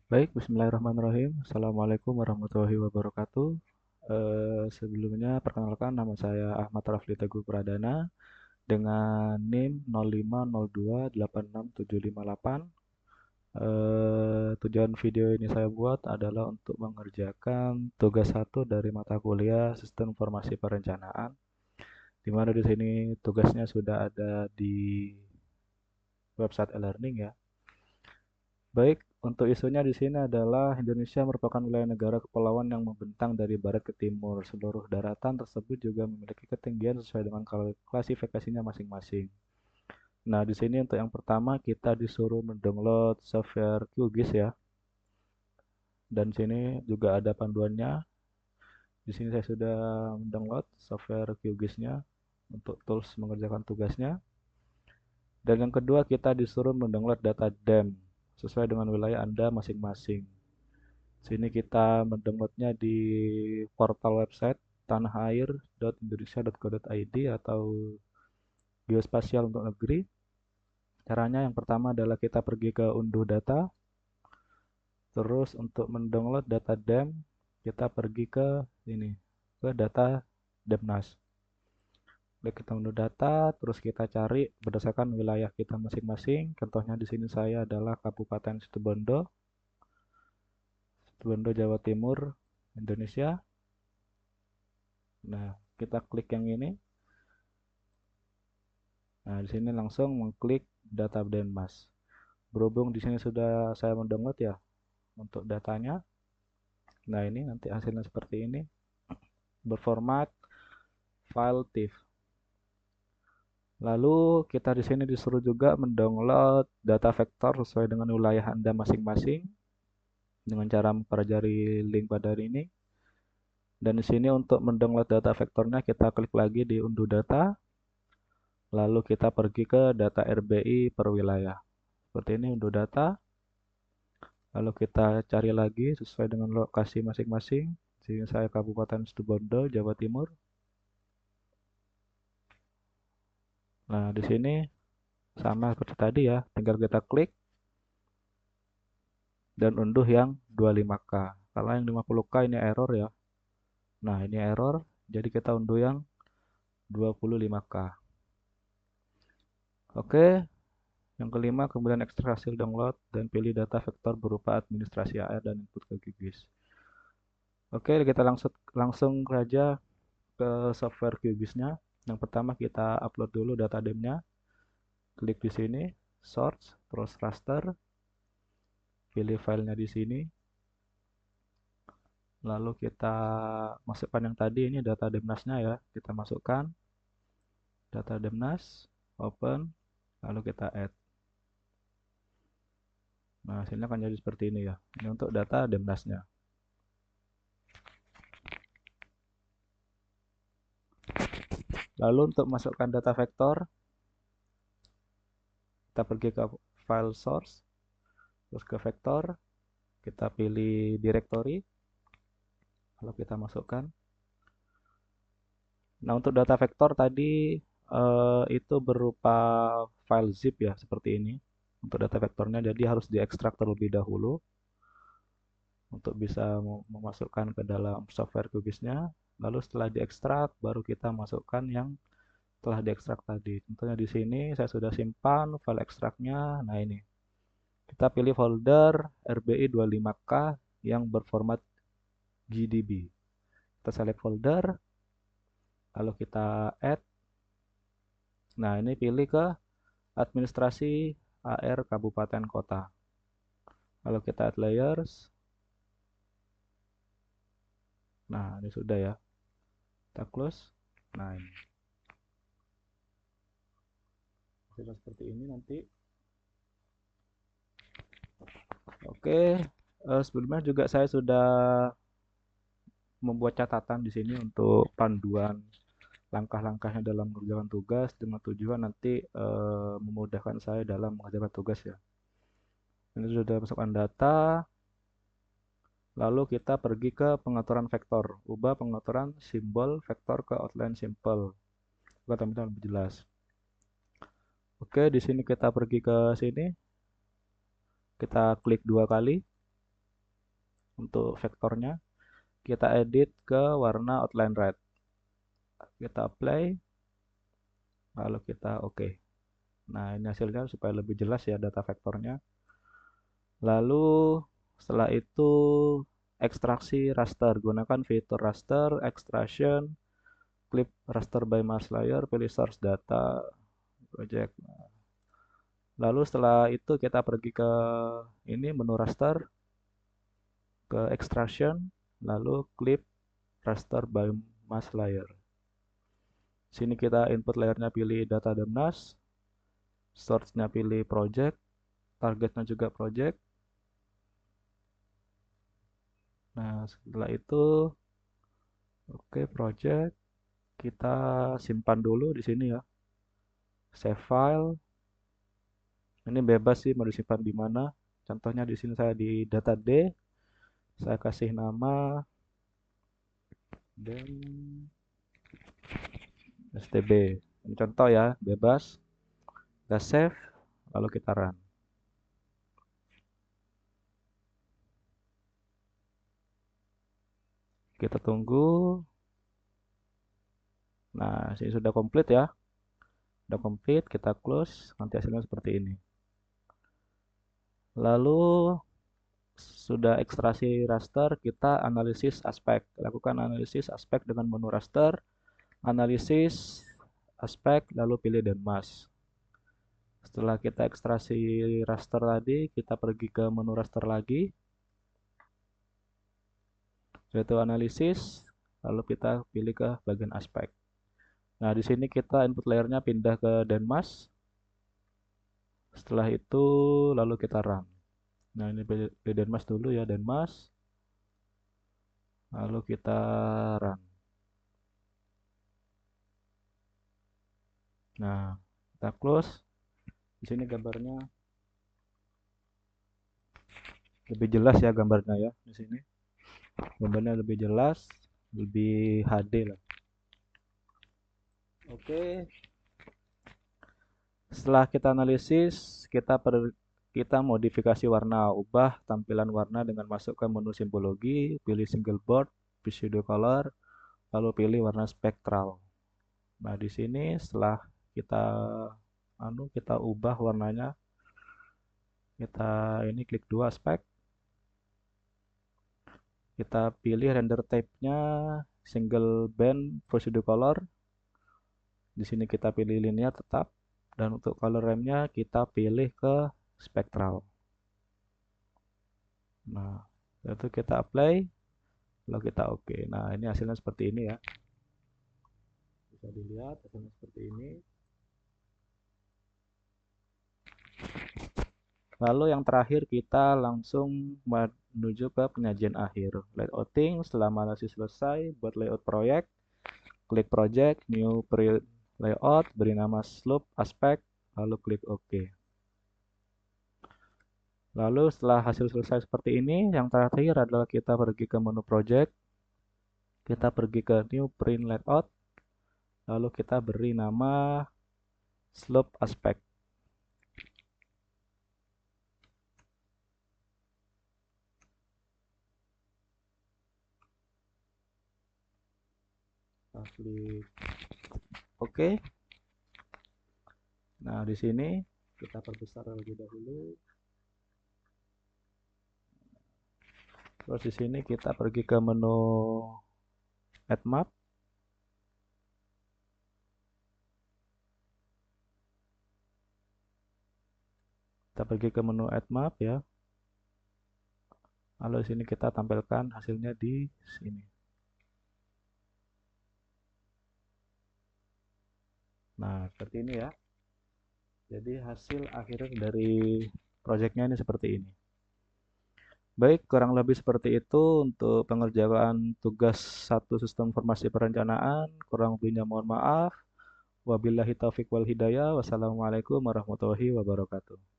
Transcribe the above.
Baik, bismillahirrahmanirrahim. Assalamualaikum warahmatullahi wabarakatuh. Sebelumnya, perkenalkan nama saya Ahmad Rafli Teguh Pradana dengan NIM 05028678. Tujuan video ini saya buat adalah untuk mengerjakan tugas satu dari mata kuliah Sistem Informasi Perencanaan, di mana di sini tugasnya sudah ada di website e-learning ya. Baik, untuk isunya di sini adalah Indonesia merupakan wilayah negara kepulauan yang membentang dari barat ke timur. Seluruh daratan tersebut juga memiliki ketinggian sesuai dengan klasifikasinya masing-masing. Nah, di sini untuk yang pertama kita disuruh mendownload software QGIS ya. Dan sini juga ada panduannya. Di sini saya sudah mendownload software QGIS-nya untuk tools mengerjakan tugasnya. Dan yang kedua kita disuruh mendownload data DEM sesuai dengan wilayah Anda masing-masing. Sini kita mendownloadnya di portal website tanahair.indonesia.go.id atau geospasial untuk negeri. Caranya yang pertama adalah kita pergi ke unduh data. Terus untuk mendownload data DEM, kita pergi ke ini, ke data Depnas. Baik, kita unduh data, terus kita cari berdasarkan wilayah kita masing-masing. Contohnya di sini saya adalah Kabupaten Situbondo, Jawa Timur, Indonesia. Nah, kita klik yang ini. Nah, di sini langsung mengklik data Denmas. Berhubung di sini sudah saya mendownload ya untuk datanya. Nah, ini nanti hasilnya seperti ini. Berformat file TIFF. Lalu kita di sini disuruh juga mendownload data vektor sesuai dengan wilayah Anda masing-masing dengan cara mempelajari link pada ini. Dan di sini untuk mendownload data vektornya kita klik lagi di unduh data. Lalu kita pergi ke data RBI per wilayah. Seperti ini unduh data. Lalu kita cari lagi sesuai dengan lokasi masing-masing. Sini saya Kabupaten Situbondo, Jawa Timur. Nah, di sini sama seperti tadi ya, tinggal kita klik dan unduh yang 25K. Kalau yang 50K ini error ya. Nah, ini error, jadi kita unduh yang 25K. Oke, yang kelima kemudian ekstrak hasil download dan pilih data vektor berupa administrasi AR dan input ke QGIS. Oke, kita langsung saja ke software QGIS-nya. Yang pertama kita upload dulu data DEM-nya. Klik di sini, source, terus raster. Pilih filenya di sini. Lalu kita masukkan yang tadi, ini data Demnas-nya ya. Kita masukkan data Demnas, open, lalu kita add. Nah, hasilnya akan jadi seperti ini ya. Ini untuk data Demnas-nya. Lalu untuk masukkan data vektor, kita pergi ke file source, terus ke vektor, kita pilih directory, lalu kita masukkan. Nah, untuk data vektor tadi itu berupa file zip ya, seperti ini. Untuk data vektornya, jadi harus diekstrak terlebih dahulu untuk bisa memasukkan ke dalam software QGIS-nya. Lalu setelah diekstrak, baru kita masukkan yang telah diekstrak tadi. Contohnya di sini saya sudah simpan file ekstraknya. Nah, ini. Kita pilih folder RBI 25K yang berformat GDB. Kita select folder, lalu kita add. Nah, ini pilih ke administrasi AR Kabupaten Kota. Lalu kita add layers. Nah, ini sudah ya. Kita close. Nah, ini. Hasilnya seperti ini nanti. Oke, sebelumnya juga saya sudah membuat catatan di sini untuk panduan langkah-langkahnya dalam mengerjakan tugas dengan tujuan nanti memudahkan saya dalam mengerjakan tugas ya. Ini sudah masukkan data, lalu kita pergi ke pengaturan vektor, ubah pengaturan simbol vektor ke outline simple, agar tampilan lebih jelas. Oke, di sini kita pergi ke sini, kita klik 2 kali, untuk vektornya. Kita edit ke warna outline red. Kita apply, lalu kita oke. Nah, ini hasilnya supaya lebih jelas ya data vektornya. Lalu setelah itu ekstraksi raster. Gunakan fitur raster, extraction, clip raster by mask layer, pilih source data, project. Lalu setelah itu kita pergi ke ini menu raster, ke extraction, lalu clip raster by mask layer. Sini kita input layernya pilih data demnas, source-nya pilih project, targetnya juga project. Nah, setelah itu oke, project kita simpan dulu di sini ya. Save file. Ini bebas sih mau disimpan di mana. Contohnya di sini saya di data D. Saya kasih nama dan stb. Ini contoh ya, bebas. Kita save, lalu kita run. Kita tunggu. Nah, ini sudah komplit ya. Sudah komplit, kita close. Nanti hasilnya seperti ini. Lalu sudah ekstraksi raster, kita analisis aspek. Lakukan analisis aspek dengan menu raster, analisis aspek, lalu pilih dan mask. Setelah kita ekstraksi raster tadi, kita pergi ke menu raster lagi. Yaitu analisis, lalu kita pilih ke bagian aspek. Nah, di sini kita input layernya pindah ke Denmas. Setelah itu, lalu kita run. Nah, ini Denmas dulu ya, Denmas. Lalu kita run. Nah, kita close. Di sini gambarnya lebih jelas ya gambarnya ya di sini. Gambarnya lebih jelas, lebih HD lah. Oke. Setelah kita analisis, kita modifikasi warna, ubah tampilan warna dengan masuk ke menu simbologi, pilih single board, pseudo color, lalu pilih warna spektral. Nah, di sini setelah kita ubah warnanya, kita ini klik dua aspek. Kita pilih render type-nya single band pseudo color. Di sini kita pilih linear tetap. Dan untuk color ramp-nya kita pilih ke spektral. Nah, itu kita apply, lalu kita oke. Nah, ini hasilnya seperti ini ya. Bisa dilihat hasilnya seperti ini. Lalu yang terakhir kita langsung menuju ke penyajian akhir. Layouting, setelah analisis selesai, buat layout proyek. Klik project, new print layout, beri nama slope, aspek, lalu klik OK. Lalu setelah hasil selesai seperti ini, yang terakhir adalah kita pergi ke menu project. Kita pergi ke new print layout. Lalu kita beri nama slope aspect. Klik oke. Nah, di sini kita perbesar terlebih dahulu. Terus di sini kita pergi ke menu add map. Kita pergi ke menu add map ya. Lalu di sini kita tampilkan hasilnya di sini. Nah, seperti ini ya. Jadi hasil akhir dari proyeknya ini seperti ini. Baik, kurang lebih seperti itu untuk pengerjaan tugas satu sistem informasi perencanaan. Kurang lebihnya mohon maaf. Wabillahi taufiq wal hidayah. Wassalamualaikum warahmatullahi wabarakatuh.